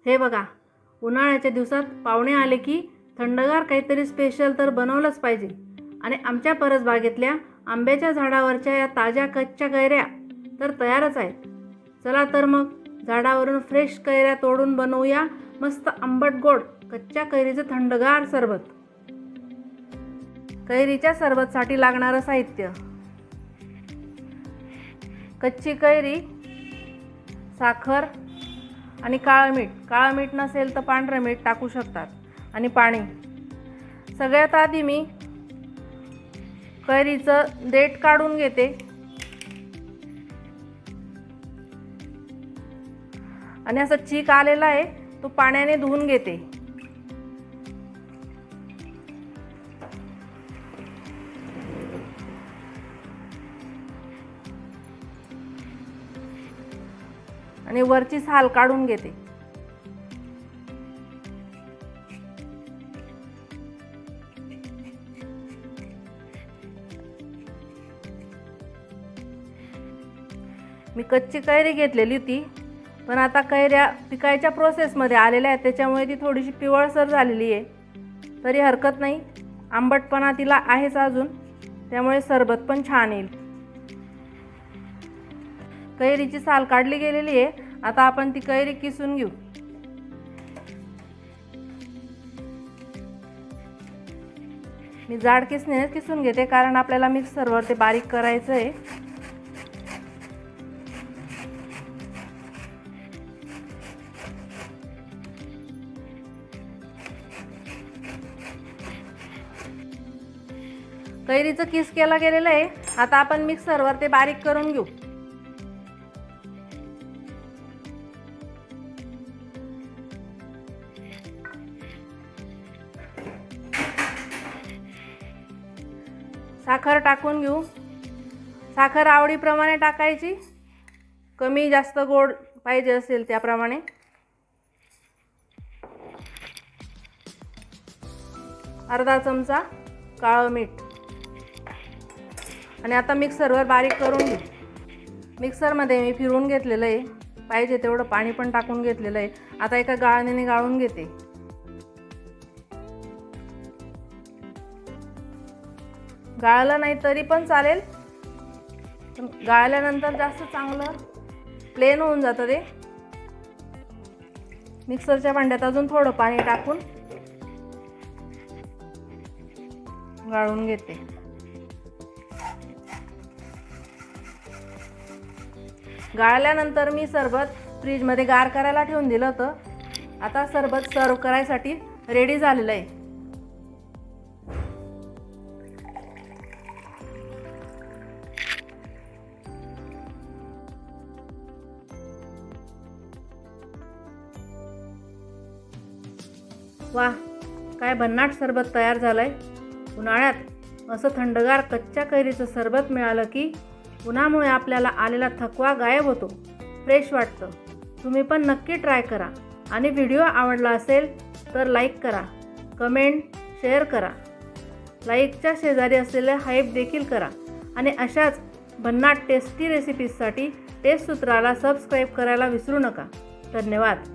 हे बघा, उन्हाळ्याच्या दिवसात पाहुणे आले की थंडगार काहीतरी स्पेशल तर बनवलंच पाहिजे. आणि आमच्या परसबागेतल्या आंब्याच्या झाडावरच्या या ताज्या कच्च्या कैऱ्या तर तयारच आहेत. चला तर मग झाडावरून फ्रेश कैऱ्या तोडून बनवूया मस्त आंबट गोड कच्च्या कैरीचं थंडगार सरबत. कैरीच्या सरबतसाठी लागणारं साहित्य: कच्ची कैरी, साखर आणि काळं मीठ. काळं मीठ नसेल तर पांढरं मीठ टाकू शकतात. आणि पाणी. सगळ्यात आधी मी कैरीचं देठ काढून घेते आणि असं चीक आलेला आहे तो पाण्याने धुवून घेते. आणि वरची साल काढून घेते. मी कच्ची कैरी घेतलेली होती, पण आता कैऱ्या पिकायच्या प्रोसेसमध्ये आलेल्या आहेत, त्याच्यामुळे ती थोडीशी पिवळसर झालेली आहे. तरी हरकत नाही, आंबटपणा तिला आहेच अजून, त्यामुळे सरबत पण छान येईल. कैरीची साल काढली गेलेली आहे. आता आपण ती कैरी किसून घेऊ. मी जाड किसणीने किसून घेते, कारण आपल्याला मिक्सरवर ते बारीक करायचं आहे. कैरीचं किस केला गेलेलं आहे. आता आपण मिक्सरवर ते बारीक करून घेऊ. साखर टाकून घेऊ. साखर आवडीप्रमाणे टाकायची, कमी जास्त गोड पाहिजे असेल त्याप्रमाणे. अर्धा चमचा काळं मीठ. आणि आता मिक्सरवर बारीक करून घेऊ. मिक्सरमध्ये मी फिरवून घेतलेलं आहे, पाहिजे तेवढं पाणी पण टाकून घेतलेलं आहे. आता एका गाळणीने गाळून घेते. गाळलं नाही तरी पण चालेल, पण गाळल्यानंतर जास्त चांगलं प्लेन होऊन जातं ते. मिक्सरच्या भांड्यात अजून थोडं पाणी टाकून गाळून घेते. गाळल्यानंतर मी सरबत फ्रीजमध्ये गार करायला ठेवून दिलं होतं. आता सरबत सर्व करायसाठी रेडी झालेलं आहे. वाह, काय भन्नाट सरबत तयार झालंय. उन्हाळ्यात असं थंडगार कच्च्या कैरीचं सरबत मिळालं की उन्हामुळे आपल्याला आलेला थकवा गायब होतो, फ्रेश वाटतं. तुम्ही पण नक्की ट्राय करा. आणि व्हिडिओ आवडला असेल तर लाईक करा, कमेंट, शेअर करा. लाईकच्या शेजारी असलेले हाईप देखील करा. आणि अशाच भन्नाट टेस्टी रेसिपीजसाठी टेस्ट सूत्राला सबस्क्राईब करायला विसरू नका. धन्यवाद.